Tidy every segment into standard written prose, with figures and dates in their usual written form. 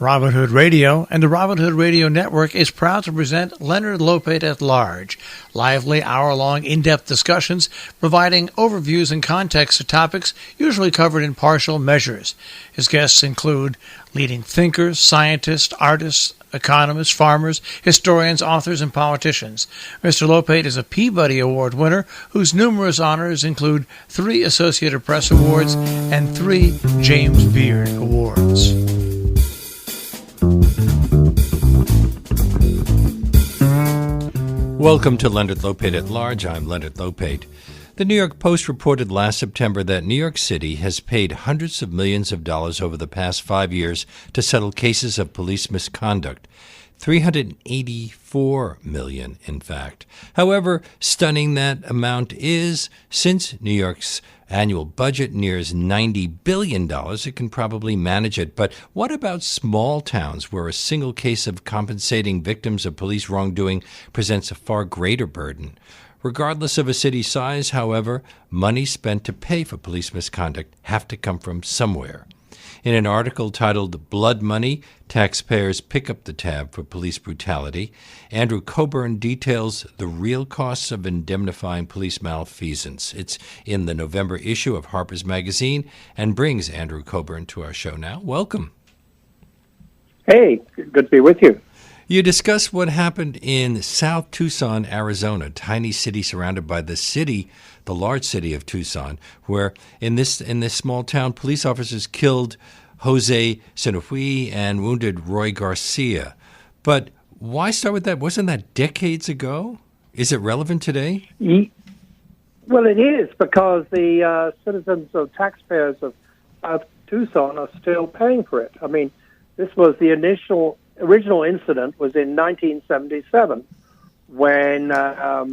Robin Hood Radio and the Robin Hood Radio Network is proud to present Leonard Lopate at Large, lively hour-long in-depth discussions providing overviews and context to topics usually covered in partial measures. His guests include leading thinkers, scientists, artists, economists, farmers, historians, authors, and politicians. Mr. Lopate is a Peabody Award winner whose numerous honors include 3 Associated Press Awards and 3 James Beard Awards. Welcome to Leonard Lopate at Large. I'm Leonard Lopate. The New York Post reported last September that New York City has paid hundreds of millions of dollars over the past 5 years to settle cases of police misconduct. $384 million, in fact. However stunning that amount is, since New York's annual budget nears $90 billion, it can probably manage it. But what about small towns where a single case of compensating victims of police wrongdoing presents a far greater burden? Regardless of a city's size, however, money spent to pay for police misconduct have to come from somewhere. In an article titled Blood Money, Taxpayers Pick Up the Tab for Police Brutality, Andrew Cockburn details the real costs of indemnifying police malfeasance. It's in the November issue of Harper's Magazine and brings Andrew Cockburn to our show now. Welcome. Hey, good to be with you. You discuss what happened in South Tucson, Arizona, a tiny city surrounded by the large city of Tucson, where in this small town, police officers killed Jose Sinofui and wounded Roy Garcia. But why start with that? Wasn't that decades ago? Is it relevant today? Well, it is, because the citizens or taxpayers of South Tucson are still paying for it. I mean, this was the original incident was in 1977 when a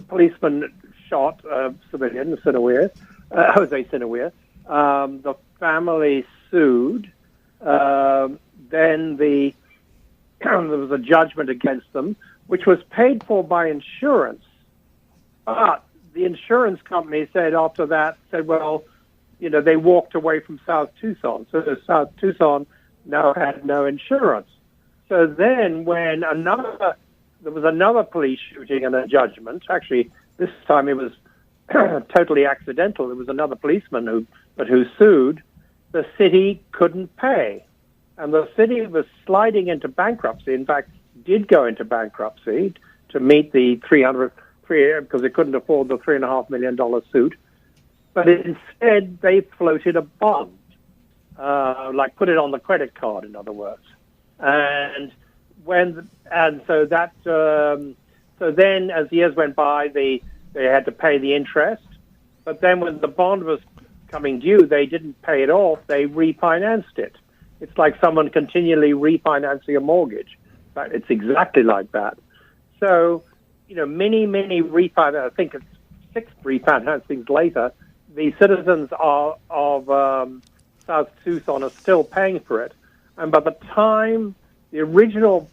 policeman shot a civilian, Jose Sinofui. The family sued. Then there was a judgment against them, which was paid for by insurance. But the insurance company said after that, well, they walked away from South Tucson. So South Tucson now had no insurance. So then when there was another police shooting and a judgment, actually this time it was totally accidental. It was another policeman who sued. The city couldn't pay. And the city was sliding into bankruptcy. In fact, did go into bankruptcy to meet the because it couldn't afford the $3.5 million suit. But instead, they floated a bond, put it on the credit card, in other words. So then as years went by, they had to pay the interest. But then when the bond was coming due, they didn't pay it off. They refinanced it. It's like someone continually refinancing a mortgage. In fact, it's exactly like that. So, many refinance. I think it's 6 refinancings later. The citizens of South Tucson are still paying for it. And by the time the original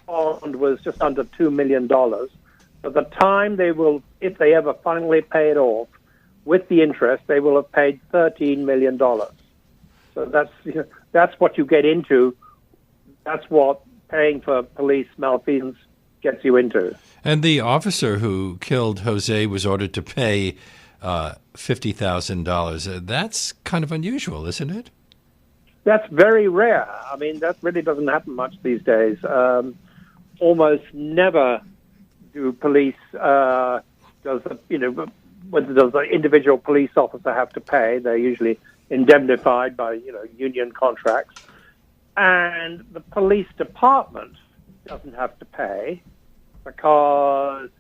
bond was just under $2 million, by the time if they ever finally pay it off, with the interest, they will have paid $13 million. So that's what you get into. That's what paying for police malfeasance gets you into. And the officer who killed Jose was ordered to pay $50,000. That's kind of unusual, isn't it? That's very rare. I mean, that really doesn't happen much these days. Almost never do police does the individual police officer have to pay. They're usually indemnified by union contracts, and the police department doesn't have to pay because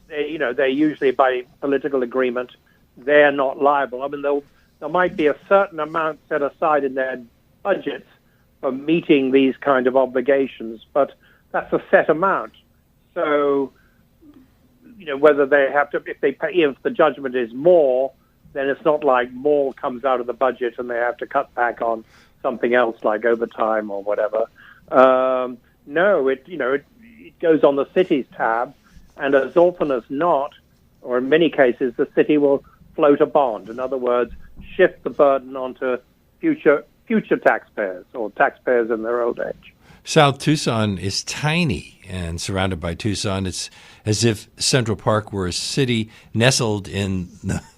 they're usually by political agreement they're not liable. I mean, there might be a certain amount set aside in their budgets for meeting these kind of obligations, but that's a set amount. So, whether they have to, if the judgment is more, then it's not like more comes out of the budget and they have to cut back on something else like overtime or whatever. No, it goes on the city's tab, and as often as not, or in many cases, the city will float a bond. In other words, shift the burden onto future future taxpayers or taxpayers in their old age. South Tucson is tiny and surrounded by Tucson. It's as if Central Park were a city nestled in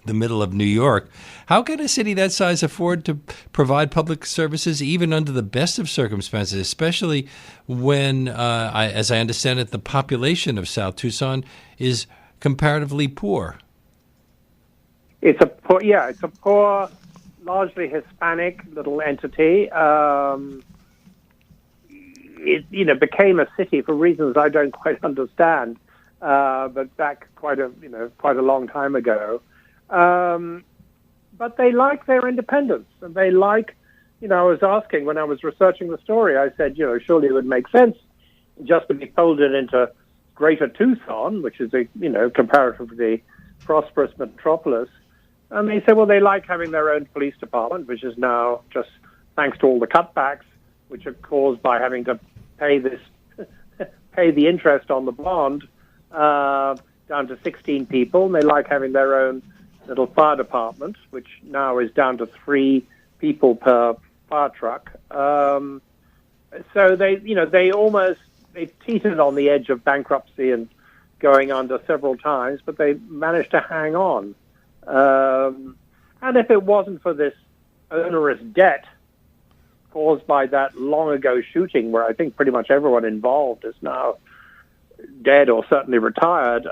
the middle of New York. How can a city that size afford to provide public services even under the best of circumstances, especially when, as I understand it, the population of South Tucson is comparatively poor? It's a poor, largely Hispanic little entity. It became a city for reasons I don't quite understand, but back quite a long time ago. But they like their independence, and they like, I was asking when I was researching the story, I said, surely it would make sense just to be folded into Greater Tucson, which is a, comparatively prosperous metropolis. And they said, well, they like having their own police department, which is now just thanks to all the cutbacks, which are caused by having to pay the interest on the bond down to 16 people. And they like having their own little fire department, which now is down to 3 people per fire truck. So they've teetered on the edge of bankruptcy and going under several times, but they managed to hang on. And if it wasn't for this onerous debt caused by that long ago shooting, where I think pretty much everyone involved is now dead or certainly retired,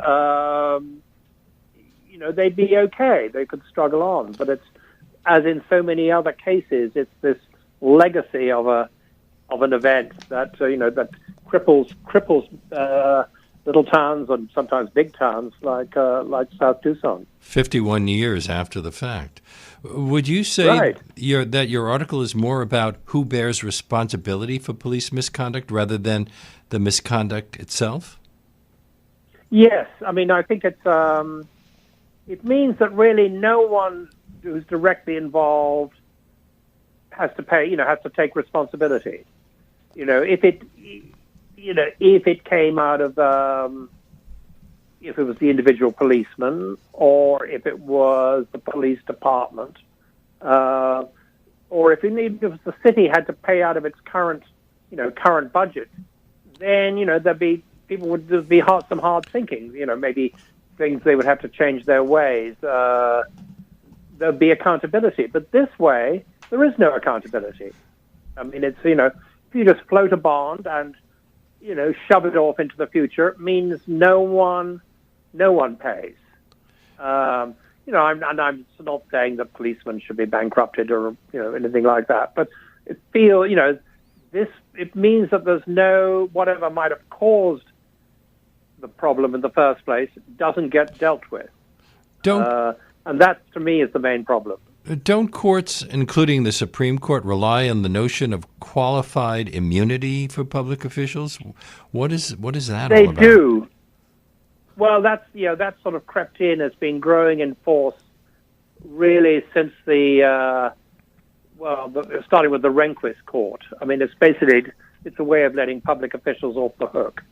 they'd be okay. They could struggle on. But it's, as in so many other cases, it's this legacy of an event that that cripples little towns and sometimes big towns like South Tucson. 51 years after the fact. Would you say right. that your article is more about who bears responsibility for police misconduct rather than the misconduct itself? Yes. I mean, I think it means that really no one who's directly involved has to pay, has to take responsibility. If it came out of, if it was the individual policeman, or if it was the police department, or if the city had to pay out of its current budget, then there'd be some hard thinking. Maybe things they would have to change their ways. There'd be accountability, but this way there is no accountability. I mean, it's if you just float a bond and shove it off into the future, it means no one pays. I'm not saying that policemen should be bankrupted or anything like that, but it means that there's no, whatever might have caused the problem in the first place doesn't get dealt with. And that to me is the main problem. Don't courts, including the Supreme Court, rely on the notion of qualified immunity for public officials? What is that all about? They do. Well, that sort of crept in, has been growing in force really since starting with the Rehnquist court. I mean, it's a way of letting public officials off the hook.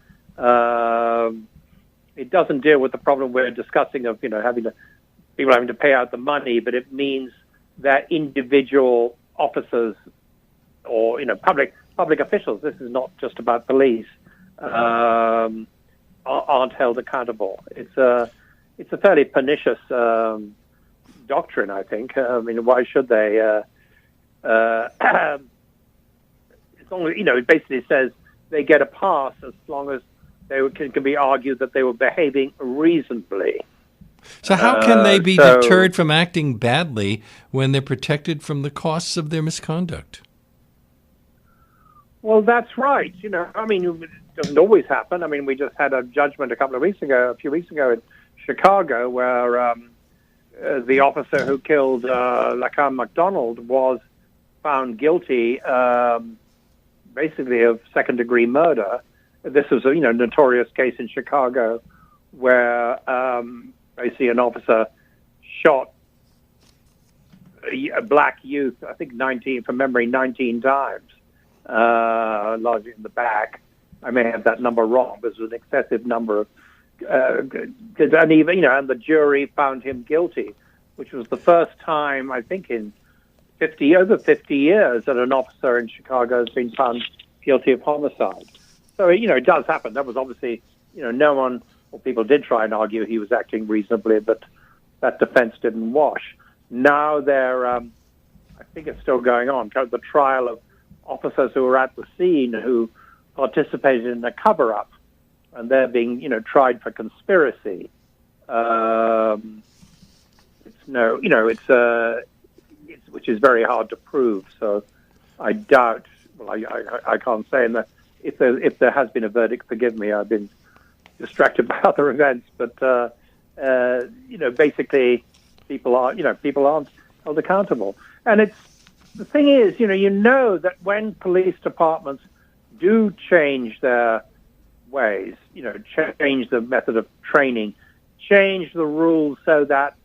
It doesn't deal with the problem we're discussing of people having to pay out the money, but it means that individual officers or public officials, this is not just about police, aren't held accountable. It's a fairly pernicious doctrine, I think. I mean, why should they? As long as it basically says they get a pass as long as they can be argued that they were behaving reasonably. So how can they be deterred from acting badly when they're protected from the costs of their misconduct? Well, that's right. I mean, it doesn't always happen. I mean, we just had a judgment a few weeks ago in Chicago, where the officer who killed Lacan McDonald was found guilty, basically of second-degree murder. This was a notorious case in Chicago where basically an officer shot a black youth, I think 19 times, largely in the back. I may have that number wrong, but it was an excessive number. And the jury found him guilty, which was the first time, I think, in over 50 years that an officer in Chicago has been found guilty of homicide. So, it does happen. That was obviously, no one, well, people did try and argue he was acting reasonably, but that defense didn't wash. Now I think it's still going on, the trial of officers who were at the scene who participated in a cover-up, and they're being, tried for conspiracy. Which is very hard to prove. So I doubt. Well, I can't say. And if there has been a verdict, forgive me. I've been distracted by other events. But basically, people aren't held accountable. And the thing is, that when police departments do change their ways, change the method of training, change the rules so that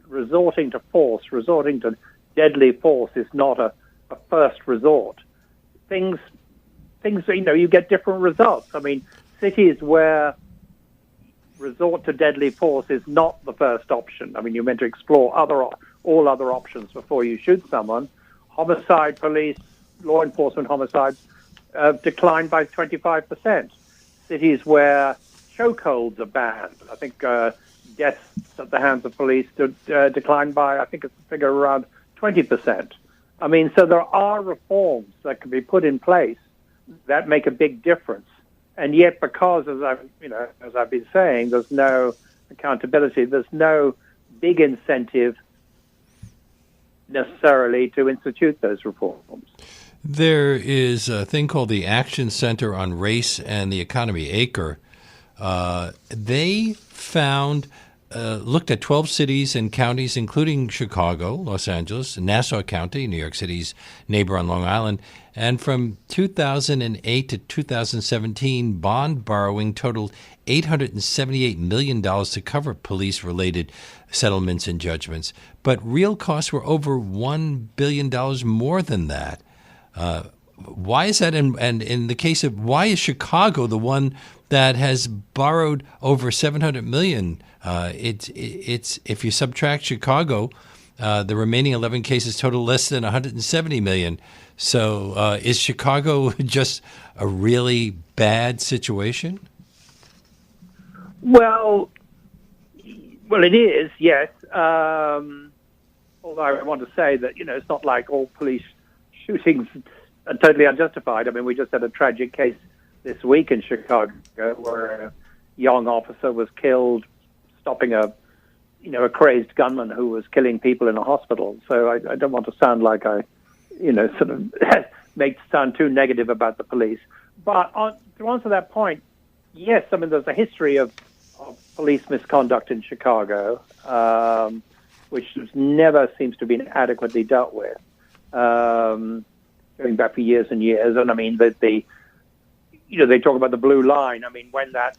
resorting to deadly force is not a first resort. Things, you get different results. I mean, cities where resort to deadly force is not the first option. I mean, you're meant to explore all other options before you shoot someone. Homicide police, law enforcement homicides declined by 25%. Cities where chokeholds are banned, I think deaths at the hands of police declined by, I think it's a figure around 20%. I mean, so there are reforms that can be put in place that make a big difference. And yet, because, as I've been saying, there's no accountability, there's no big incentive necessarily to institute those reforms. There is a thing called the Action Center on Race and the Economy, ACRE. They looked at 12 cities and counties, including Chicago, Los Angeles, Nassau County, New York City's neighbor on Long Island. And from 2008 to 2017, bond borrowing totaled $878 million to cover police-related settlements and judgments. But real costs were over $1 billion more than that. Why is that? And in the case of, why is Chicago the one that has borrowed over $700 million? It's if you subtract Chicago, the remaining 11 cases total less than $170 million. So is Chicago just a really bad situation? Well, it is, yes. Although I want to say that, it's not like all police shootings are totally unjustified. I mean, we just had a tragic case this week in Chicago where a young officer was killed stopping a crazed gunman who was killing people in a hospital. So I don't want to sound like I, sort of sound too negative about the police. But to answer that point, yes, I mean, there's a history of police misconduct in Chicago, which never seems to have been adequately dealt with, going back for years and years. And I mean, they talk about the blue line. I mean, when the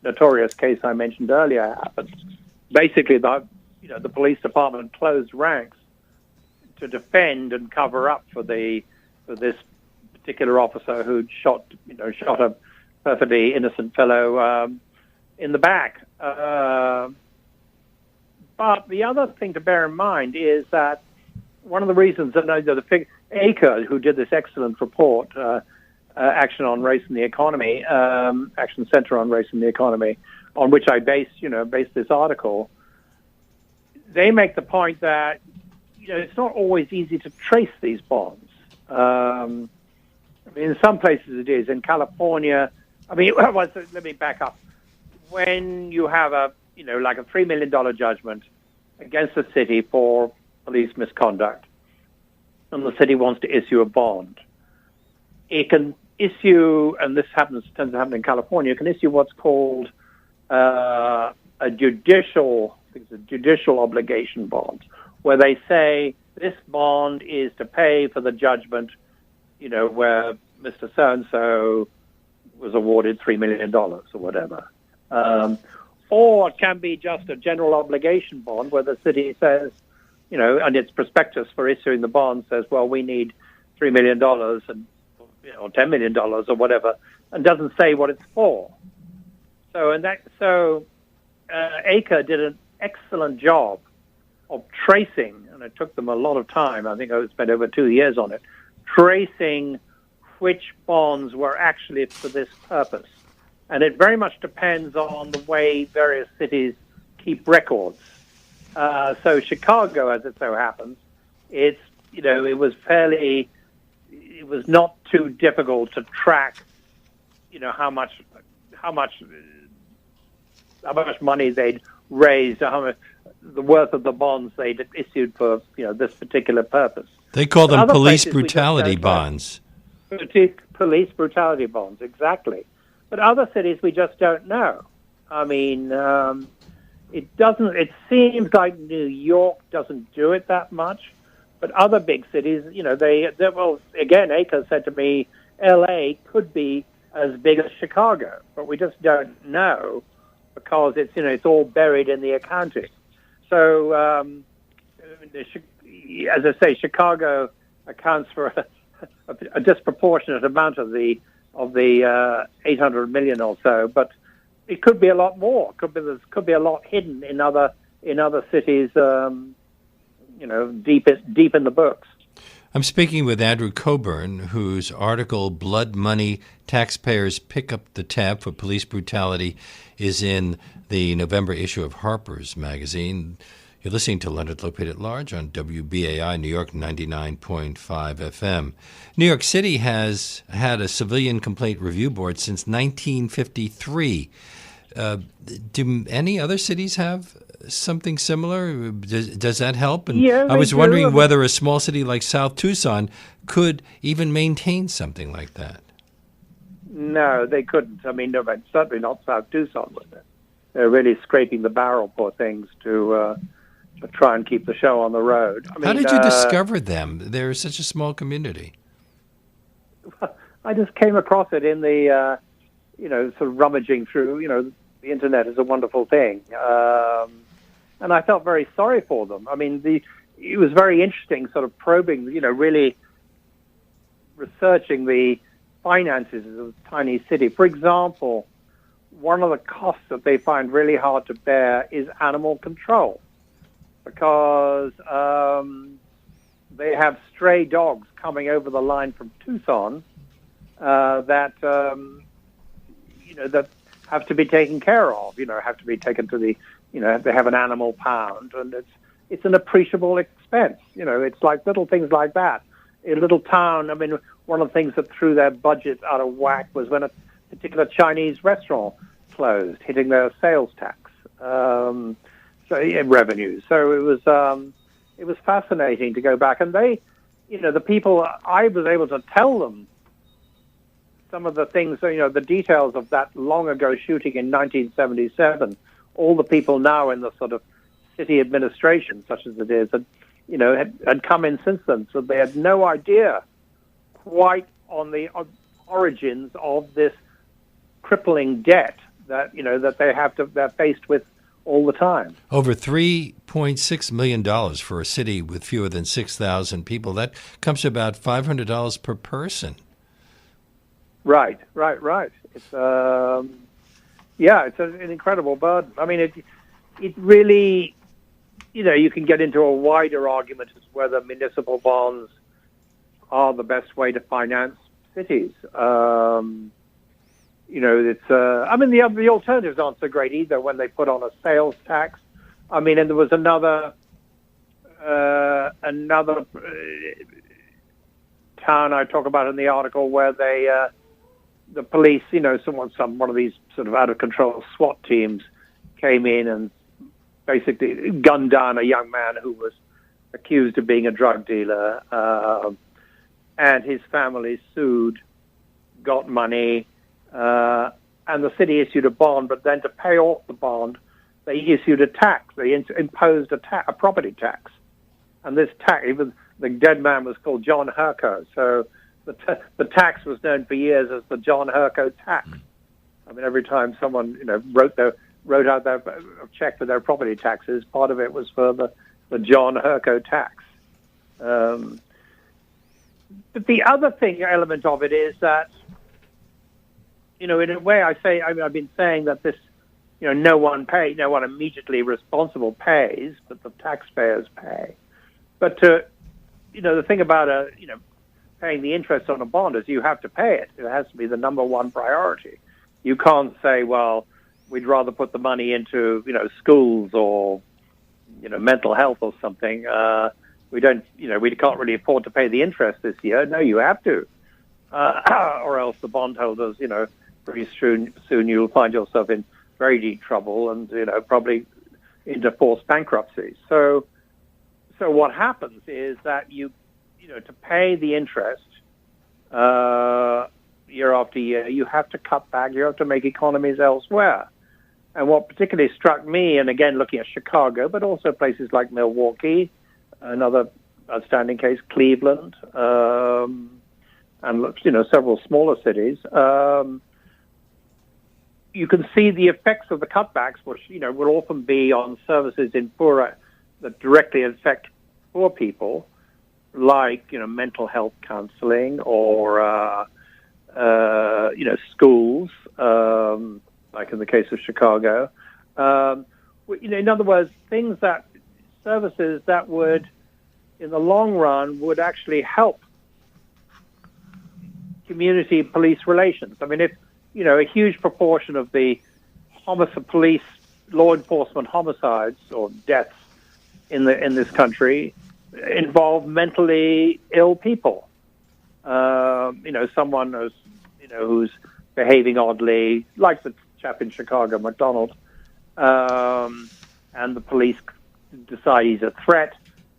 notorious case I mentioned earlier happened, basically the police department closed ranks to defend and cover up for this particular officer who'd shot a perfectly innocent fellow in the back. But the other thing to bear in mind is that one of the reasons that the ACRE, who did this excellent report, Action on Race and the Economy, Action Center on Race and the Economy, on which I base this article, they make the point that it's not always easy to trace these bonds. I mean, in some places it is. In California, I mean, let me back up. When you have a $3 million judgment against the city for police misconduct, and the city wants to issue a bond, it can issue, and this tends to happen in California, it can issue what's called a judicial obligation bond, where they say this bond is to pay for the judgment, where Mr. So-and-so was awarded $3 million or whatever. Or it can be just a general obligation bond where the city says, and its prospectus for issuing the bond says, well, we need $3 million or $10 million or whatever, and doesn't say what it's for. So ACRE did an excellent job tracing, and it took them a lot of time. I think I spent over 2 years on it, tracing which bonds were actually for this purpose. And it very much depends on the way various cities keep records. So Chicago, as it so happens, it was not too difficult to track, how much money they'd raised, how much the worth of the bonds they'd issued for this particular purpose. They call them police brutality bonds. Police brutality bonds, exactly. But other cities we just don't know. I mean, it doesn't. It seems like New York doesn't do it that much, but other big cities, well, again, Acre said to me, L.A. could be as big as Chicago, but we just don't know because it's all buried in the accounting. So, as I say, Chicago accounts for a disproportionate amount of the 800 million or so, but it could be a lot more. Could be a lot hidden in other cities, deep in the books. I'm speaking with Andrew Cockburn, whose article "Blood Money: Taxpayers Pick Up the Tab for Police Brutality" is in the November issue of Harper's Magazine. You're listening to Leonard Lopate at Large on WBAI New York 99.5 FM. New York City has had a civilian complaint review board since 1953. Do any other cities have something similar? Does that help? And yeah, I was wondering whether a small city like South Tucson could even maintain something like that. No, they couldn't. I mean, no, certainly not South Tucson with it. They're really scraping the barrel, poor things, to try and keep the show on the road. I mean, how did you discover them? They're such a small community. I just came across it in the, sort of rummaging through. The internet is a wonderful thing, and I felt very sorry for them. I mean, it was very interesting, sort of probing, really researching the finances of a tiny city. For example, one of the costs that they find really hard to bear is animal control, because they have stray dogs coming over the line from Tucson that have to be taken care of. Have to be taken to the they have an animal pound, and it's an appreciable expense. It's like little things like that. In a little town, I mean, one of the things that threw their budget out of whack was when a particular Chinese restaurant closed, hitting their sales tax. Revenues. So it was fascinating to go back, and they, the people, I was able to tell them some of the things, the details of that long ago shooting in 1977. All the people now in the sort of city administration, such as it is, had come in since then, so they had no idea quite on the origins of this crippling debt that they're faced with all the time. Over $3.6 million for a city with fewer than 6,000 people. That comes to about $500 per person. Right. It's it's an incredible burden. I mean, it really, you can get into a wider argument as whether municipal bonds are the best way to finance cities. The alternatives aren't so great either when they put on a sales tax. I mean, and there was another town I talk about in the article where the police, one of these sort of out of control SWAT teams came in and basically gunned down a young man who was accused of being a drug dealer, and his family sued, got money. And the city issued a bond, but then to pay off the bond, they issued a tax. They imposed a property tax. And this tax, even the dead man was called John Herco. So the tax was known for years as the John Herco tax. I mean, every time someone, wrote out a check for their property taxes, part of it was for the John Herco tax. But the other element of it is that, in a way, I've been saying that this no one immediately responsible pays, but the taxpayers pay. But the thing about paying the interest on a bond is you have to pay it. It has to be the number one priority. You can't say, well, we'd rather put the money into schools or mental health or something. We can't really afford to pay the interest this year. No, you have to, or else the bondholders, pretty soon you'll find yourself in very deep trouble and probably into forced bankruptcy. So what happens is that to pay the interest year after year, you have to cut back. You have to make economies elsewhere. And what particularly struck me, and again looking at Chicago, but also places like Milwaukee, another outstanding case, Cleveland, and several smaller cities. You can see the effects of the cutbacks, which will often be on services in poorer that directly affect poor people, like mental health counseling or schools, like in the case of Chicago. In other words, services that would, in the long run, would actually help community police relations. I mean, if a huge proportion of the police law enforcement homicides or deaths in this country involve mentally ill people. Someone who's behaving oddly, like the chap in Chicago, McDonald, and the police decide he's a threat,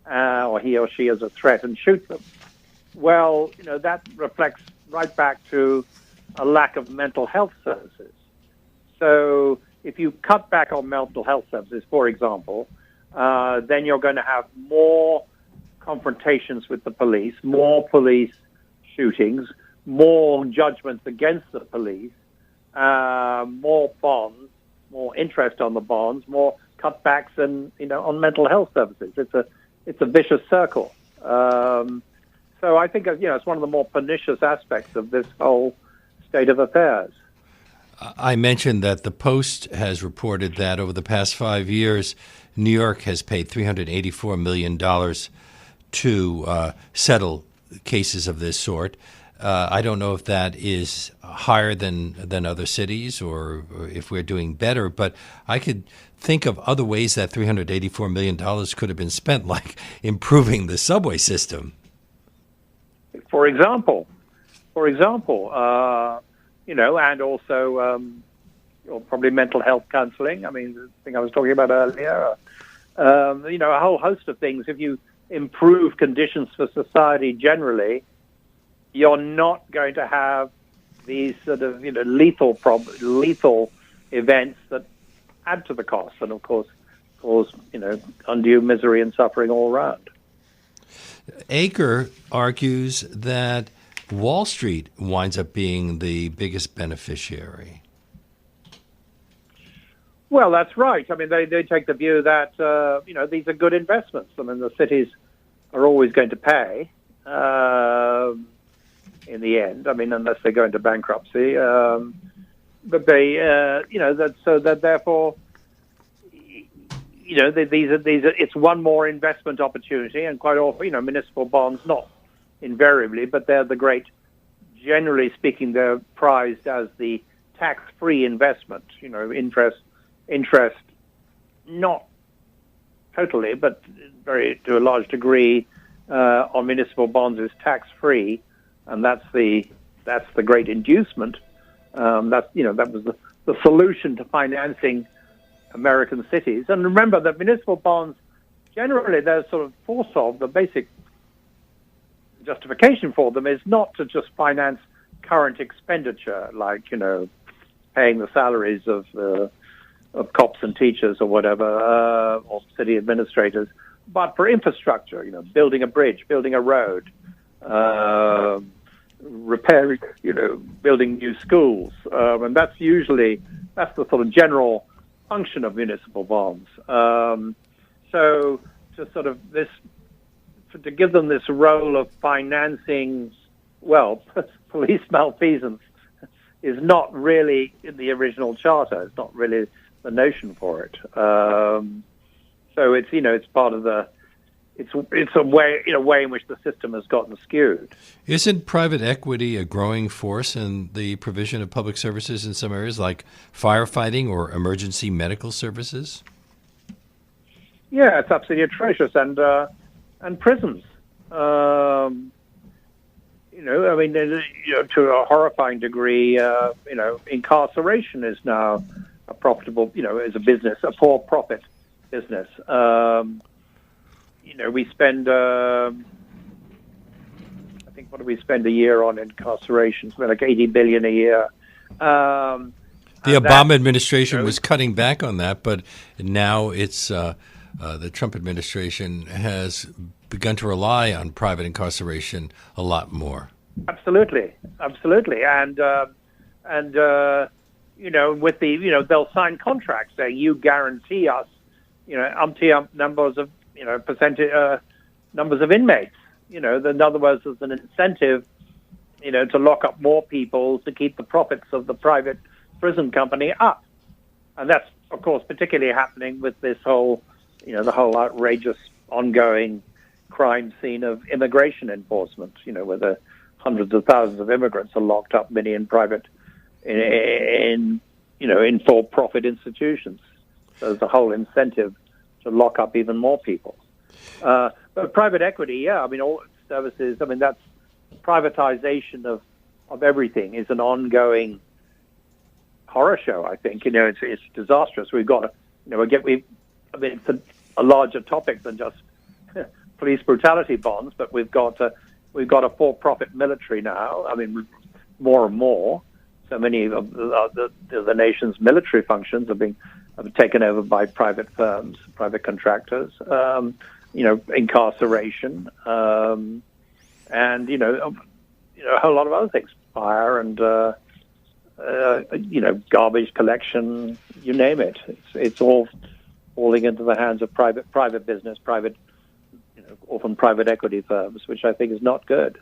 or he or she is a threat, and shoot them. Well, that reflects right back to a lack of mental health services. So if you cut back on mental health services, for example, then you're going to have more confrontations with the police, more police shootings, more judgments against the police, more bonds, more interest on the bonds, more cutbacks on mental health services. It's a vicious circle. So I think it's one of the more pernicious aspects of this whole state of affairs. I mentioned that the Post has reported that over the past 5 years, New York has paid $384 million to settle cases of this sort. I don't know if that is higher than other cities or if we're doing better, but I could think of other ways that $384 million could have been spent, like improving the subway system. For example, and also probably mental health counseling. I mean, the thing I was talking about earlier, a whole host of things. If you improve conditions for society generally, you're not going to have these sort of lethal events that add to the cost, and of course cause undue misery and suffering all around. Aker argues that Wall Street winds up being the biggest beneficiary. Well, that's right. I mean, they take the view that these are good investments. I mean, the cities are always going to pay in the end. I mean, unless they go into bankruptcy. But they, therefore, it's one more investment opportunity, and quite often, municipal bonds, not invariably, but they're the great. Generally speaking, they're prized as the tax-free investment. Interest, not totally, but to a large degree, on municipal bonds is tax-free, and that's the great inducement. That was the solution to financing American cities. And remember that municipal bonds, generally, they're sort of force of the basic justification for them is not to just finance current expenditure, like paying the salaries of cops and teachers or whatever, or city administrators, but for infrastructure, building a bridge, building a road, repairing, building new schools, and that's the sort of general function of municipal bonds. So to give them this role of financing, police malfeasance is not really in the original charter. It's not really the notion for it. So it's part of the it's a way in which the system has gotten skewed. Isn't private equity a growing force in the provision of public services in some areas like firefighting or emergency medical services? Yeah, it's absolutely atrocious, and prisons. To a horrifying degree, incarceration is now a profitable, is a business, a for-profit business. We spend, I think, what do we spend a year on incarceration? Something like $80 billion a year. The Obama administration was cutting back on that, but now it's the Trump administration has begun to rely on private incarceration a lot more. Absolutely, and with the they'll sign contracts saying you guarantee us umpty numbers of numbers of inmates. In other words, there's an incentive to lock up more people to keep the profits of the private prison company up, and that's of course particularly happening with this whole the whole outrageous ongoing crime scene of immigration enforcement. Where the hundreds of thousands of immigrants are locked up, many in private, in for-profit institutions. So there's a whole incentive to lock up even more people. But private equity, all services. That's privatization of everything is an ongoing horror show. I think it's disastrous. We've got it's a larger topic than just police brutality bonds, but we've got a for-profit military now. More and more. So many of the nation's military functions have taken over by private firms, private contractors. Incarceration, and a whole lot of other things, fire and garbage collection. You name it. It's all falling into the hands of private business, often private equity firms, which I think is not good.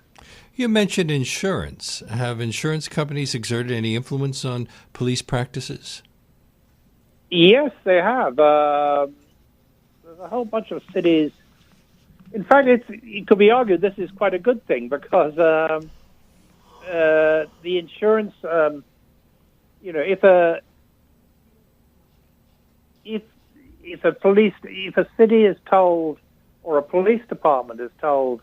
You mentioned insurance. Have insurance companies exerted any influence on police practices? Yes, they have. There's a whole bunch of cities. In fact, it could be argued this is quite a good thing because the insurance, if a city is told, or a police department is told,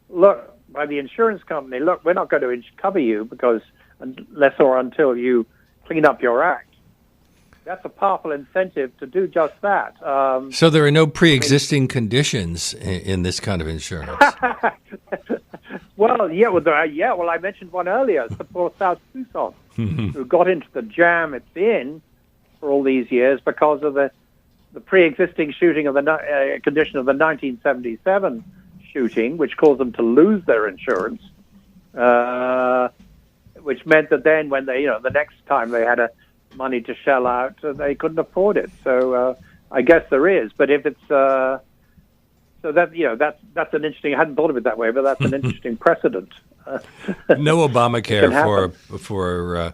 look, by the insurance company, look, we're not going to cover you because unless or until you clean up your act. That's a powerful incentive to do just that. So there are no pre-existing conditions in this kind of insurance. Well, I mentioned one earlier. It's the poor South Tucson who got into the jam it's in for all these years because of the pre-existing shooting of the condition of the 1977 shooting, which caused them to lose their insurance, which meant that then when they, the next time they had money to shell out, they couldn't afford it. So I guess there is, but if it's so that that's an interesting. I hadn't thought of it that way, but that's an interesting precedent. No Obamacare for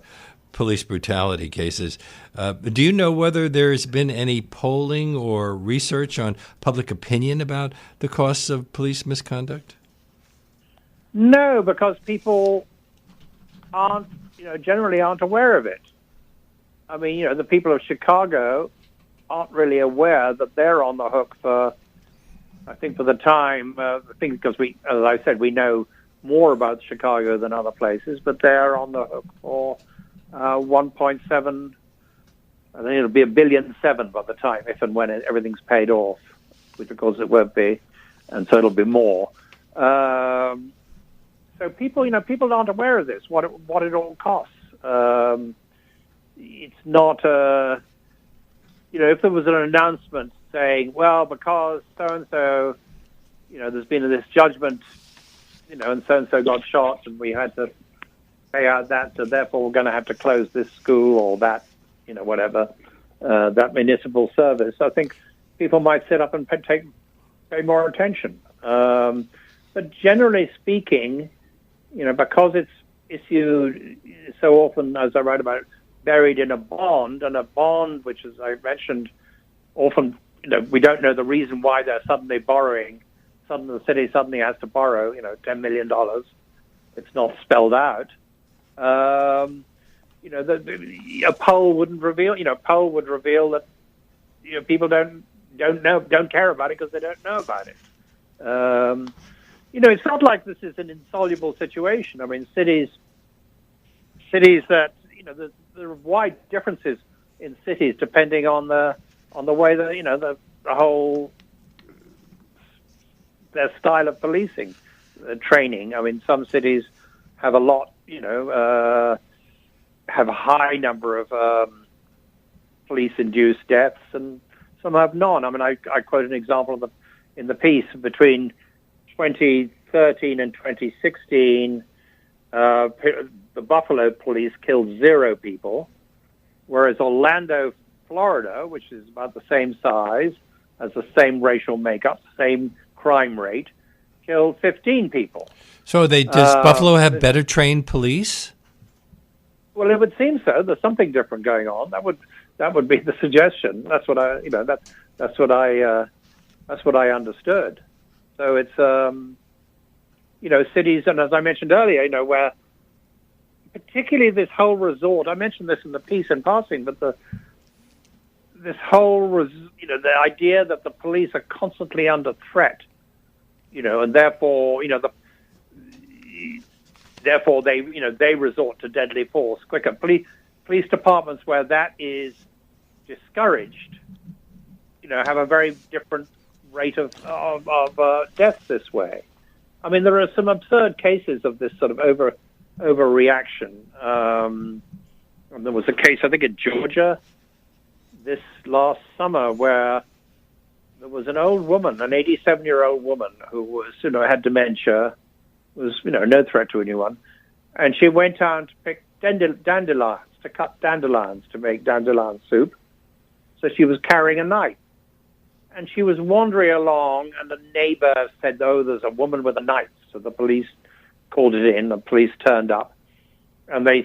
police brutality cases. Do you know whether there's been any polling or research on public opinion about the costs of police misconduct? No, because people generally aren't aware of it. The people of Chicago aren't really aware that they're on the hook for the time. Because as I said, we know more about Chicago than other places, but they're on the hook for 1.7. I think it'll be $1.7 billion by the time, if and when everything's paid off, which of course it won't be, and so it'll be more. So people aren't aware of this. What it all costs. It's not if there was an announcement saying, well, because so-and-so, there's been this judgment, and so-and-so got shot and we had to pay out that, so therefore we're going to have to close this school or that, whatever, that municipal service. I think people might sit up and pay more attention. But generally speaking, because it's issued so often, as I write about, buried in a bond, and a bond, which, as I mentioned, often we don't know the reason why they're suddenly borrowing. The city suddenly has to borrow, $10 million. It's not spelled out. A poll wouldn't reveal. Poll would reveal that people don't care about it because they don't know about it. It's not like this is an insoluble situation. I mean, cities that there are wide differences in cities depending on the way the whole their style of policing, training. I mean, some cities have a lot, have a high number of police-induced deaths, and some have none. I mean, I quote an example in the piece between 2013 and 2016. The Buffalo police killed 0 people, whereas Orlando, Florida, which is about the same size, has the same racial makeup, same crime rate, killed 15 people. So does Buffalo have better trained police? Well, it would seem so. There's something different going on. That would be the suggestion. That's what I understood. So it's cities, and as I mentioned earlier, where particularly this whole resort. I mentioned this in the piece in passing, but the idea that the police are constantly under threat, and therefore they resort to deadly force quicker. Police departments where that is discouraged, have a very different rate of deaths this way. I mean, there are some absurd cases of this sort of overreaction. And there was a case, I think, in Georgia this last summer where there was an old woman, an 87-year-old woman who was, had dementia, was, no threat to anyone, and she went out to pick dandelions, to cut dandelions to make dandelion soup. So she was carrying a knife. And she was wandering along, and the neighbor said, "Oh, there's a woman with a knife." So the police called it in. The police turned up, and they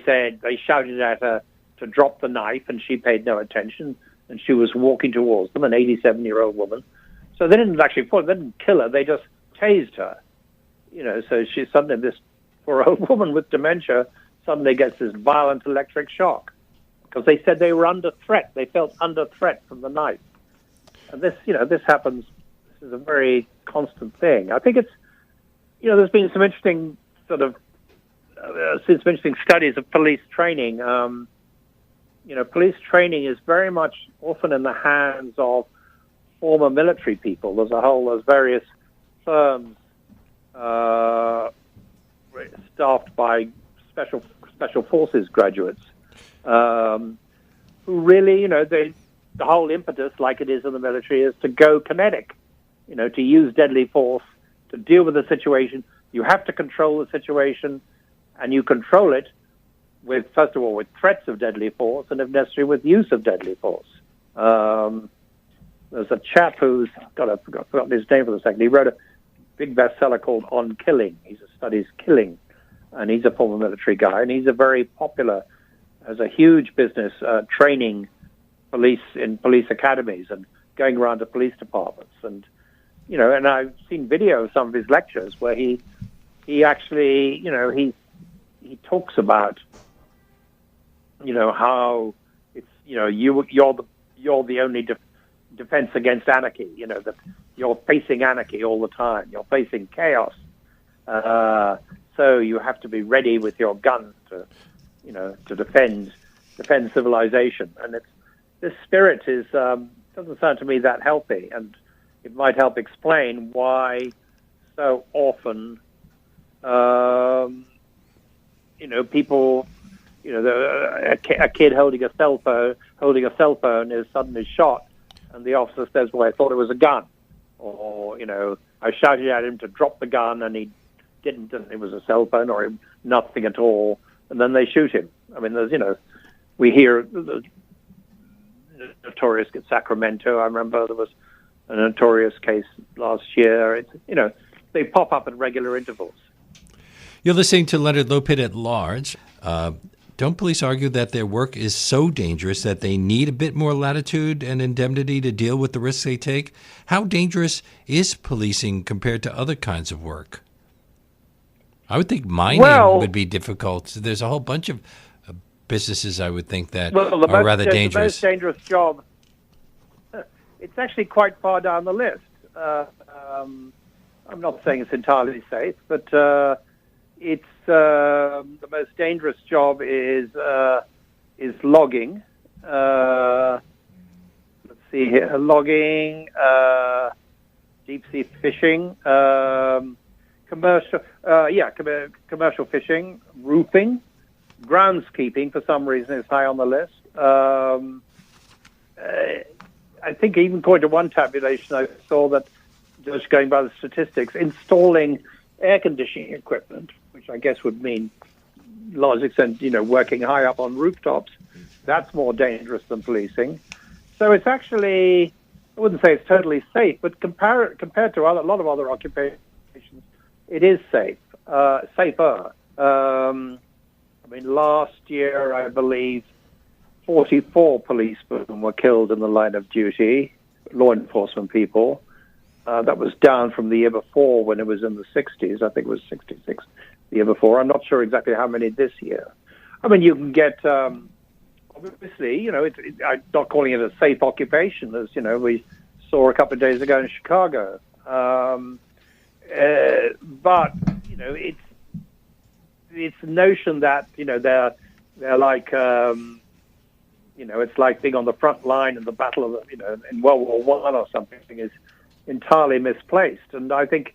shouted at her to drop the knife, and she paid no attention, and she was walking towards them, an 87-year-old woman. So they didn't kill her. They just tased her. So she suddenly, this poor old woman with dementia, suddenly gets this violent electric shock because they said they were under threat. They felt under threat from the knife. And this happens. This is a very constant thing. I think it's, there's been some interesting some interesting studies of police training. Police training is very much often in the hands of former military people. There's various firms staffed by special forces graduates who really, the whole impetus, like it is in the military, is to go kinetic, to use deadly force to deal with the situation. You have to control the situation, and you control it with, first of all, with threats of deadly force, and if necessary, with use of deadly force. There's a chap who's forgotten his name for a second. He wrote a big bestseller called On Killing. He studies killing, and he's a former military guy, and he's a very popular, has a huge business training police in police academies and going around to police departments. And, and I've seen video of some of his lectures where he actually, he talks about, how it's, you're the only defense against anarchy, that you're facing anarchy all the time. You're facing chaos. So you have to be ready with your gun to defend civilization. And this spirit doesn't sound to me that healthy, and it might help explain why so often, people, a kid holding a cell phone is suddenly shot, and the officer says, "Well, I thought it was a gun," or I shouted at him to drop the gun, and he didn't, and it was a cell phone or nothing at all, and then they shoot him. I mean, there's we hear the notorious in Sacramento. I remember there was a notorious case last year. They pop up at regular intervals. You're listening to Leonard Lopate at Large. Don't police argue that their work is so dangerous that they need a bit more latitude and indemnity to deal with the risks they take? How dangerous is policing compared to other kinds of work? I would think mining would be difficult. There's a whole bunch of businesses, I would think, that are rather dangerous. The most dangerous job, it's actually quite far down the list. I'm not saying it's entirely safe, but it's the most dangerous job is logging. Let's see here: logging, deep sea fishing, commercial fishing, roofing, groundskeeping. For some reason, is high on the list. I think even according to one tabulation, I saw that, just going by the statistics, installing air conditioning equipment, which I guess would mean, large extent, working high up on rooftops, that's more dangerous than policing. So it's actually, I wouldn't say it's totally safe, but compared to a lot of other occupations, it is safer. Last year, I believe, 44 policemen were killed in the line of duty, law enforcement people. That was down from the year before when it was in the 60s. I think it was 66 the year before. I'm not sure exactly how many this year. You can get, obviously, I'm not calling it a safe occupation, as, we saw a couple of days ago in Chicago. But, it's the notion that, they're like, it's like being on the front line in the battle of, in World War I or something, is entirely misplaced. And I think,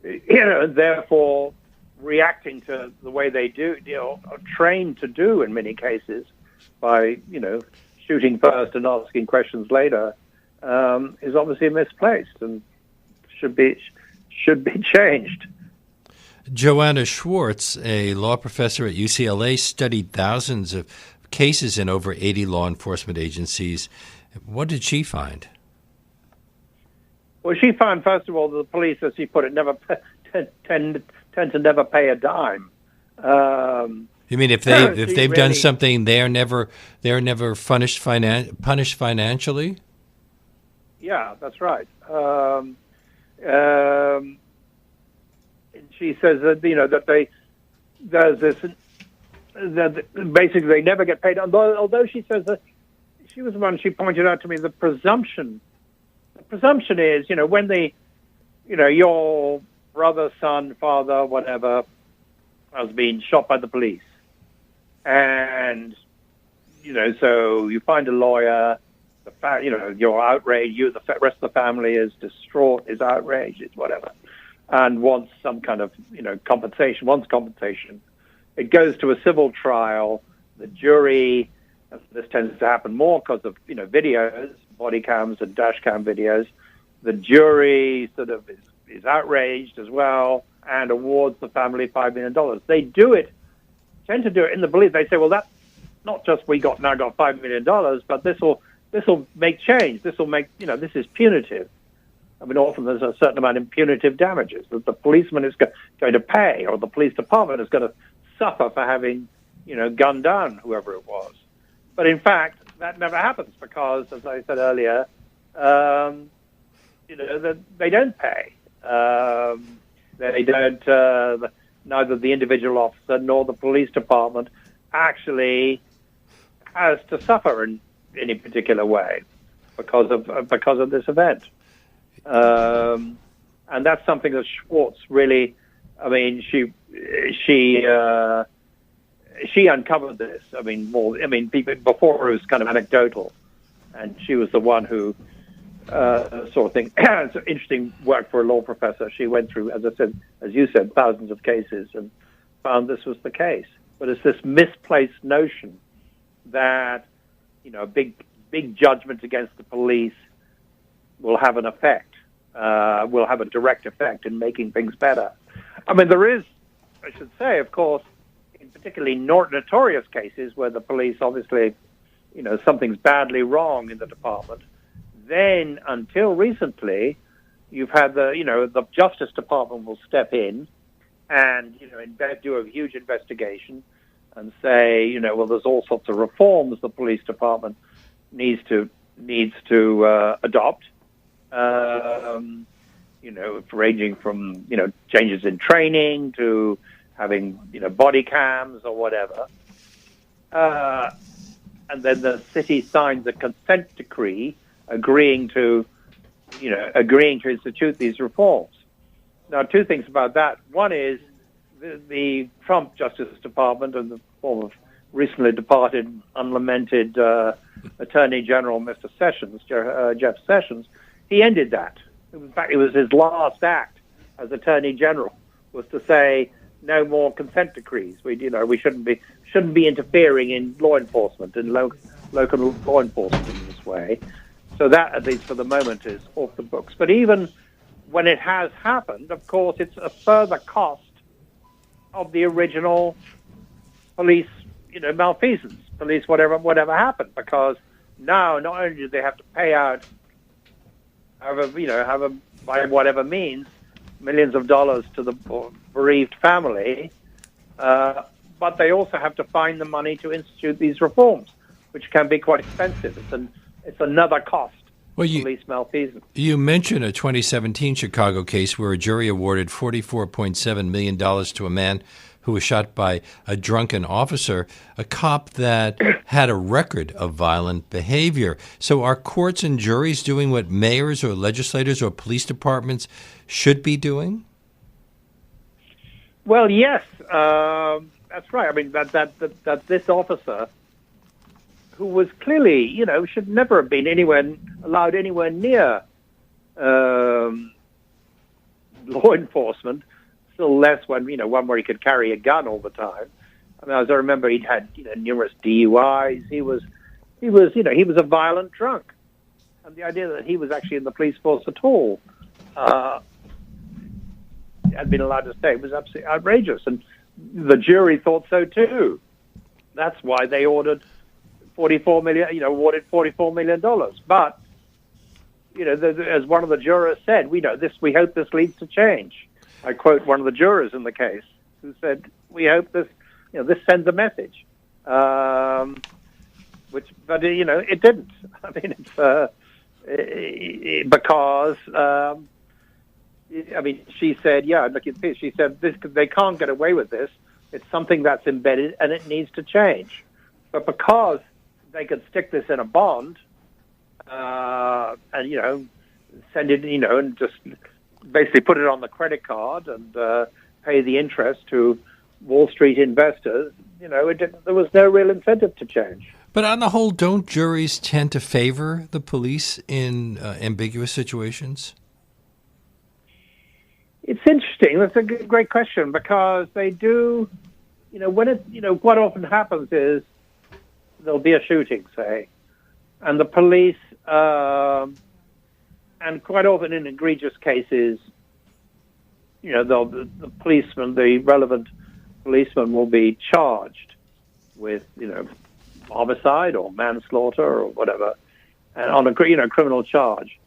therefore, reacting to the way they do, are trained to do in many cases by, shooting first and asking questions later, is obviously misplaced and should be changed. Joanna Schwartz, a law professor at UCLA, studied thousands of cases in over 80 law enforcement agencies. What did she find? Well, she found, first of all, the police, as she put it, tend to never pay a dime. You mean if they've done something, they're never punished financially? Yeah, that's right. She says that that basically they never get paid. Although she says that she was the one, she pointed out to me the presumption is, when your brother, son, father, whatever, has been shot by the police, and so you find a lawyer, you're outraged, the rest of the family is distraught, is outraged, is whatever, and wants some kind of compensation. Wants compensation. It goes to a civil trial. The jury, and this tends to happen more because of videos, body cams and dash cam videos. The jury sort of is outraged as well and awards the family $5 million. They tend to do it in the belief. They say, well, that's not just we now got $5 million, but this will make change. This will make this is punitive. Often there's a certain amount of punitive damages that the policeman is going to pay, or the police department is going to suffer for having, gunned down whoever it was. But in fact, that never happens because, as I said earlier, they don't pay. They don't. Neither the individual officer nor the police department actually has to suffer in any particular way because of this event. And that's something that Schwartz really, she uncovered this. People before it was kind of anecdotal, and she was the one who sort of think it's interesting work for a law professor. She went through, as you said, thousands of cases and found this was the case. But it's this misplaced notion that a big judgment against the police will have an effect, will have a direct effect in making things better. There is, I should say, of course, in particularly notorious cases where the police obviously, something's badly wrong in the department. Then, until recently, you've had the Justice Department will step in and, do a huge investigation. and say, well, there's all sorts of reforms the police department needs to adopt. Ranging from changes in training to having body cams or whatever, and then the city signs a consent decree agreeing to institute these reforms. Now, two things about that. One is the Trump Justice Department, in the form of recently departed, unlamented Attorney General Mr. Sessions, Jeff Sessions, he ended that. In fact, it was his last act as Attorney General was to say no more consent decrees. We shouldn't be interfering in law enforcement and local law enforcement in this way. So that, at least for the moment, is off the books. But even when it has happened, of course, it's a further cost of the original police, malfeasance, police whatever happened, because now not only do they have to pay out however by whatever means millions of dollars to the bereaved family, but they also have to find the money to institute these reforms, which can be quite expensive. It's another cost. Police malfeasance. You mentioned a 2017 Chicago case where a jury awarded $44.7 million to a man who was shot by a drunken officer, a cop that had a record of violent behavior. So are courts and juries doing what mayors or legislators or police departments should be doing? Well, yes, that's right. I mean, that this officer, who was clearly, should never have been allowed anywhere near law enforcement, still less one where he could carry a gun all the time. I mean, as I remember, he'd had numerous DUIs. He was a violent drunk, and the idea that he was actually in the police force at all, had been allowed to stay, was absolutely outrageous, and the jury thought so too. That's why they ordered awarded $44 million. But as one of the jurors said, we hope this leads to change. I quote one of the jurors in the case who said, "We hope this sends a message," but it didn't. I mean, it's because she said, she said they can't get away with this. It's something that's embedded and it needs to change. But because they could stick this in a bond and send it, and just basically put it on the credit card and pay the interest to Wall Street investors, there was no real incentive to change. But on the whole, don't juries tend to favor the police in ambiguous situations? It's interesting. That's a great question, because they do, what often happens is there'll be a shooting, say, and the police, and quite often in egregious cases, the relevant policeman will be charged with, homicide or manslaughter or whatever, and on a criminal charge.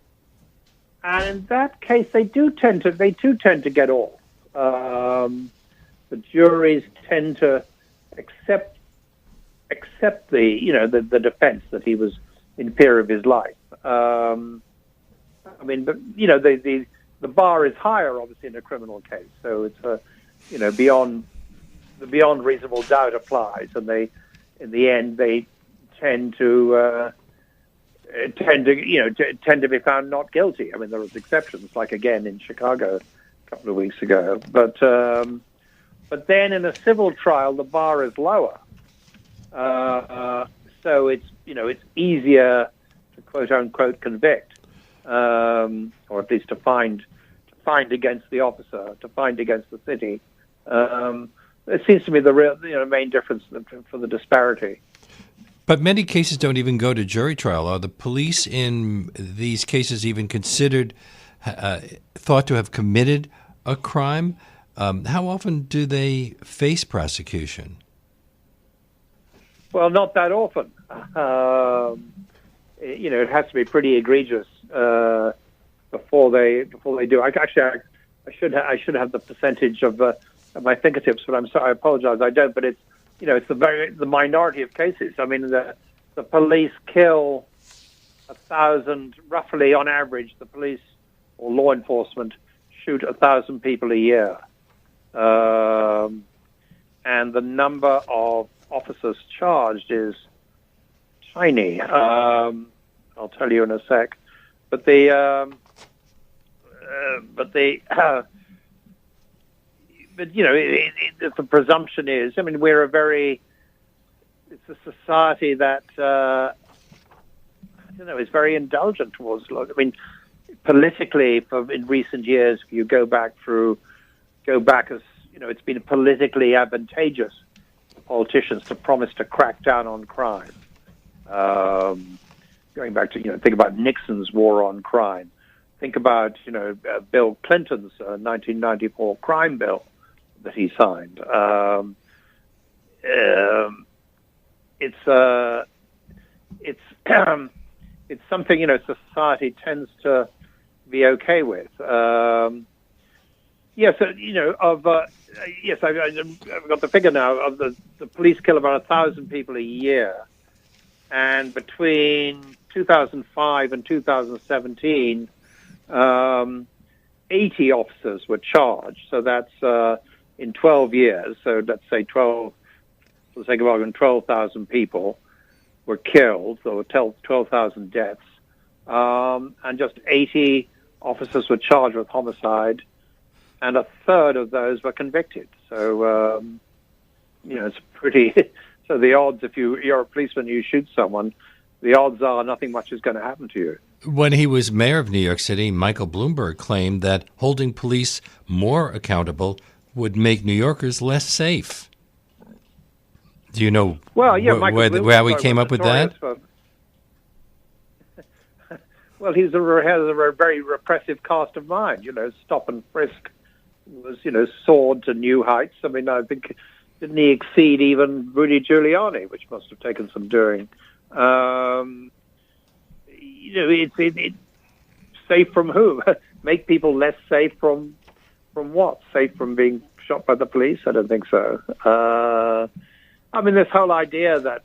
And in that case, they do tend to get off. The juries tend to accept the defense that he was in fear of his life. The bar is higher, obviously, in a criminal case. So it's beyond reasonable doubt applies, and in the end, they tend to be found not guilty. I mean, there was exceptions, like again in Chicago a couple of weeks ago. But then in a civil trial, the bar is lower. So it's easier to quote unquote convict, or at least to find against the officer, to find against the city. It seems to me the real main difference for the disparity. But many cases don't even go to jury trial. Are the police in these cases even considered, thought to have committed a crime? How often do they face prosecution? Well, not that often. It has to be pretty egregious before they do. I should have the percentage of at my fingertips, but I'm sorry, I apologize, I don't. But it's it's the minority of cases. I mean, the police kill 1,000, roughly on average. The police or law enforcement shoot 1,000 people a year, and the number of officers charged is tiny. I'll tell you in a sec, but the presumption is, I mean, it's a society that, is very indulgent towards law. I mean, politically, in recent years, if you go back as, it's been politically advantageous for politicians to promise to crack down on crime. Going back to, think about Nixon's war on crime. Think about, Bill Clinton's 1994 crime bill that he signed. It's something, society tends to be okay with. I've got the figure now of the police kill about 1,000 people a year. And between 2005 and 2017, 80 officers were charged. So that's in 12 years. So let's say 12,000 people were killed, so 12,000 deaths. And just 80 officers were charged with homicide, and a third of those were convicted. So, it's pretty... So the odds, if you're a policeman, you shoot someone, the odds are nothing much is going to happen to you. When he was mayor of New York City, Michael Bloomberg claimed that holding police more accountable would make New Yorkers less safe. Do you know how we came up with that? Well, has a very repressive cast of mind. Stop and frisk was, soared to new heights. I mean, I think, didn't he exceed even Rudy Giuliani, which must have taken some doing. It's safe from who? Make people less safe from what? Safe from being shot by the police? I don't think so. I mean, this whole idea that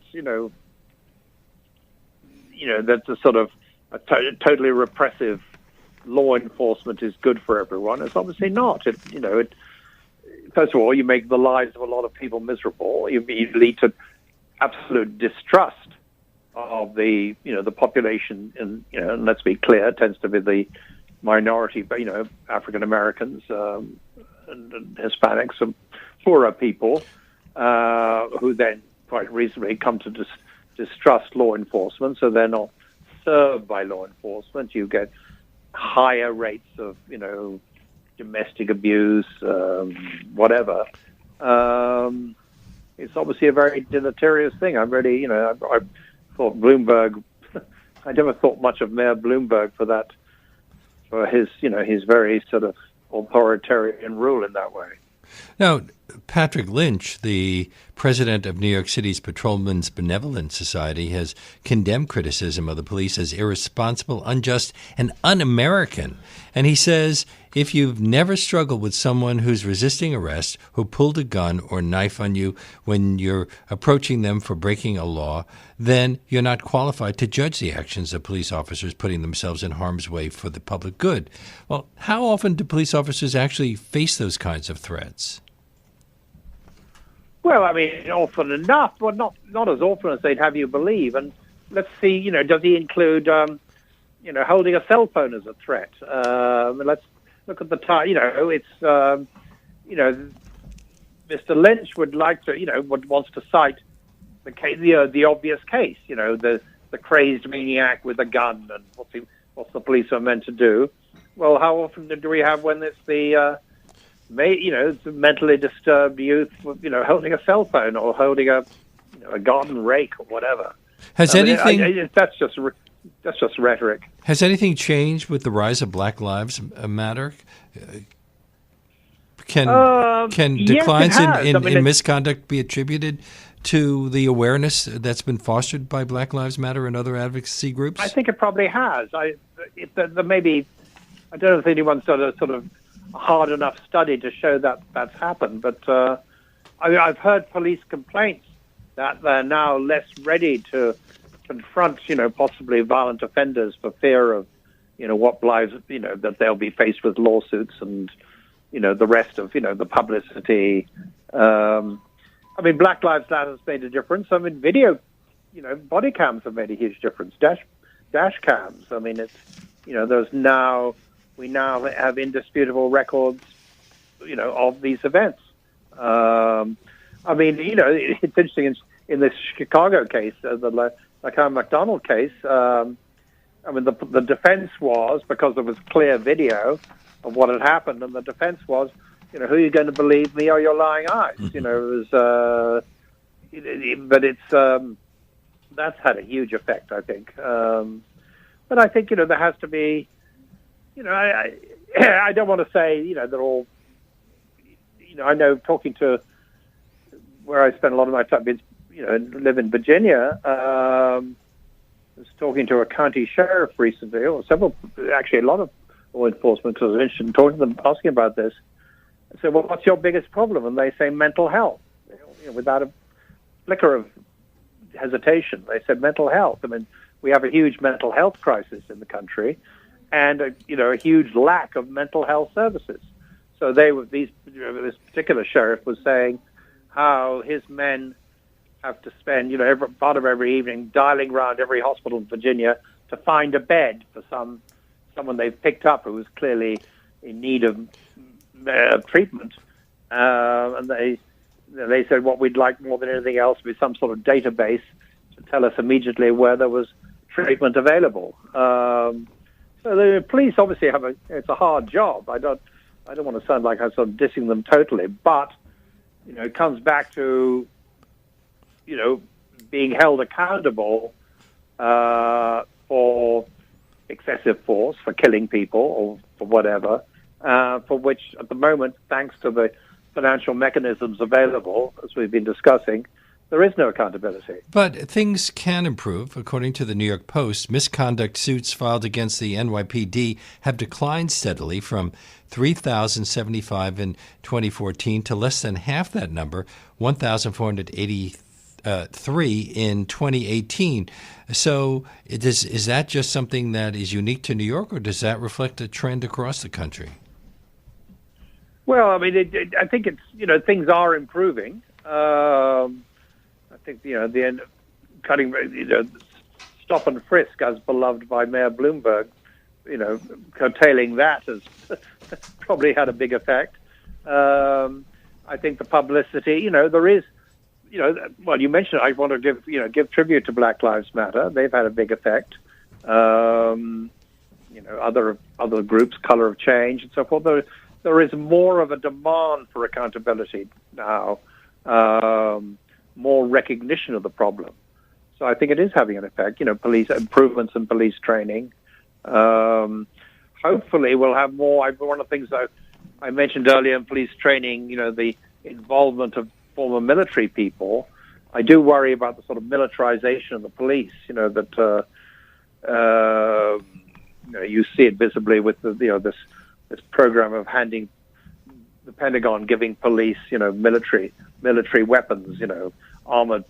that's a sort of a totally repressive law enforcement is good for everyone. It's obviously not. First of all, you make the lives of a lot of people miserable. You lead to absolute distrust of the population, and let's be clear, it tends to be the minority, but African Americans and Hispanics and poorer people who then quite reasonably come to distrust law enforcement, so they're not served by law enforcement. You get higher rates of domestic abuse, whatever. It's obviously a very deleterious thing. I'm really, I thought Bloomberg, I never thought much of Mayor Bloomberg for his very sort of authoritarian rule in that way. Now, Patrick Lynch, the president of New York City's Patrolmen's Benevolent Society, has condemned criticism of the police as irresponsible, unjust, and un-American. And he says, if you've never struggled with someone who's resisting arrest, who pulled a gun or knife on you when you're approaching them for breaking a law, then you're not qualified to judge the actions of police officers putting themselves in harm's way for the public good. Well, how often do police officers actually face those kinds of threats? Well, I mean, often enough, but not as often as they'd have you believe. And let's see, does he include, holding a cell phone as a threat? Let's look at the time. Mr. Lynch would like to, wants to cite the case, the obvious case. The crazed maniac with a gun, and what's the police are meant to do? Well, how often do we have when it's the mentally disturbed youth, holding a cell phone or holding a garden rake or whatever? Has anything? That's just rhetoric. Has anything changed with the rise of Black Lives Matter? Can declines in misconduct be attributed to the awareness that's been fostered by Black Lives Matter and other advocacy groups? I think it probably has. Maybe I don't know if anyone's done a sort of hard enough study to show that that's happened, but I've heard police complaints that they're now less ready to confront, possibly violent offenders for fear of, what lies, that they'll be faced with lawsuits and, the rest of, the publicity. Black Lives Matter has made a difference. Video, body cams have made a huge difference. Dash cams. We now have indisputable records, of these events. It's interesting in this Chicago case, the Lacan McDonald case. The defense was, because there was clear video of what had happened, and the defense was, who are you going to believe, me or your lying eyes? That's had a huge effect, I think. But I think, there has to be, I don't want to say, they're all, I know talking to where I spend a lot of my time, live in Virginia, I was talking to a county sheriff recently, or actually a lot of law enforcement, because I was interested in talking to them, asking about this. I said, well, what's your biggest problem? And they say mental health, without a flicker of hesitation. They said mental health. We have a huge mental health crisis in the country, and a huge lack of mental health services. So this particular sheriff was saying how his men have to spend, every part of every evening dialing around every hospital in Virginia to find a bed for someone they've picked up who was clearly in need of treatment. And they said what we'd like more than anything else would be some sort of database to tell us immediately where there was treatment available. So the police obviously it's a hard job. I don't want to sound like I'm sort of dissing them totally, but it comes back to being held accountable for excessive force, for killing people or for whatever, for which at the moment, thanks to the financial mechanisms available, as we've been discussing, there is no accountability. But things can improve. According to the New York Post, misconduct suits filed against the NYPD have declined steadily from 3,075 in 2014 to less than half that number, 1,483 in 2018. So is that just something that is unique to New York, or does that reflect a trend across the country? Well, I think it's, things are improving. I think, the end cutting, stop and frisk, as beloved by Mayor Bloomberg, curtailing that has probably had a big effect. I think the publicity, there is, well, you mentioned I want to give tribute to Black Lives Matter. They've had a big effect. Other groups, Color of Change and so forth. There is more of a demand for accountability now, more recognition of the problem. So I think it is having an effect. Police improvements in police training. Hopefully, we'll have more. One of the things I mentioned earlier in police training, the involvement of former military people. I do worry about the sort of militarization of the police. That you see it visibly with this program of handing the Pentagon giving police, military weapons, armored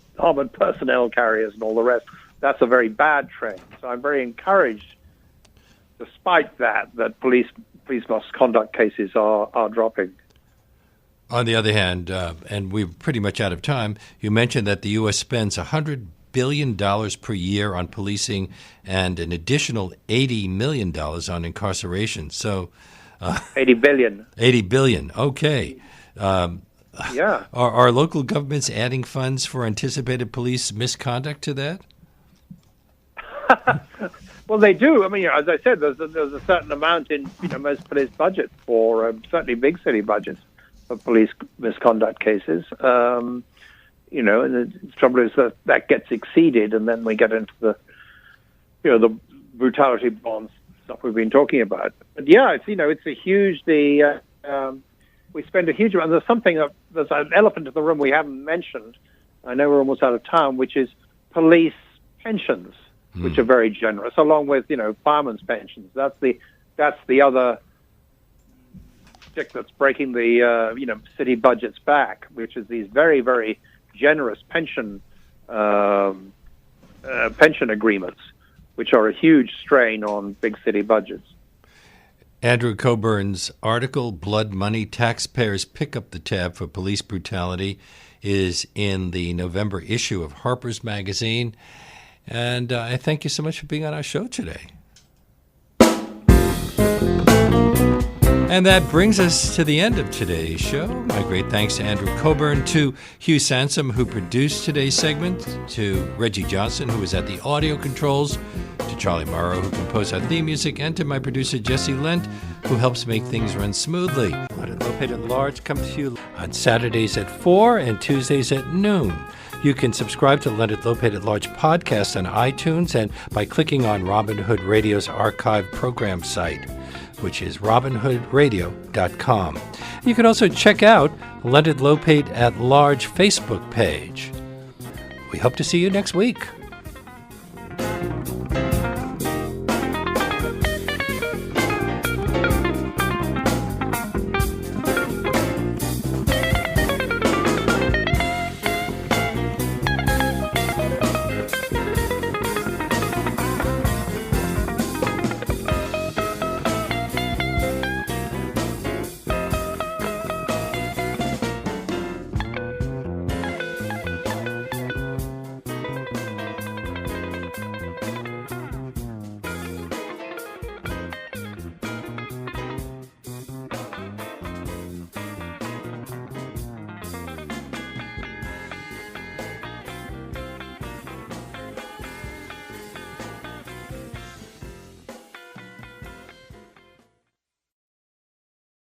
personnel carriers and all the rest. That's a very bad trend. So I'm very encouraged, despite that police misconduct cases are dropping. On the other hand, and we're pretty much out of time, you mentioned that the U.S. spends $100 billion per year on policing and an additional $80 million on incarceration. So, $80 billion. $80 billion. Okay. Yeah. Are local governments adding funds for anticipated police misconduct to that? Well, they do. As I said, there's a certain amount in most police budgets for certainly big city budgets for police misconduct cases. And the trouble is that gets exceeded, and then we get into the brutality bonds stuff we've been talking about. But yeah, it's a huge. We spend a huge amount. There's an elephant in the room we haven't mentioned. I know we're almost out of time, which is police pensions, which are very generous, along with firemen's pensions. That's the other stick that's breaking the city budgets back, which is these very, very generous pension agreements, which are a huge strain on big city budgets. Andrew Cockburn's article, Blood Money, Taxpayers Pick Up the Tab for Police Brutality, is in the November issue of Harper's Magazine. And I thank you so much for being on our show today. And that brings us to the end of today's show. My great thanks to Andrew Cockburn, to Hugh Sansom, who produced today's segment, to Reggie Johnson, who was at the audio controls, to Charlie Morrow, who composed our theme music, and to my producer, Jesse Lent, who helps make things run smoothly. Leonard Lopate at Large comes to you on Saturdays at 4 and Tuesdays at noon. You can subscribe to Leonard Lopate at Large podcast on iTunes and by clicking on Robin Hood Radio's archive program site, which is robinhoodradio.com. You can also check out Leonard Lopate at Large Facebook page. We hope to see you next week.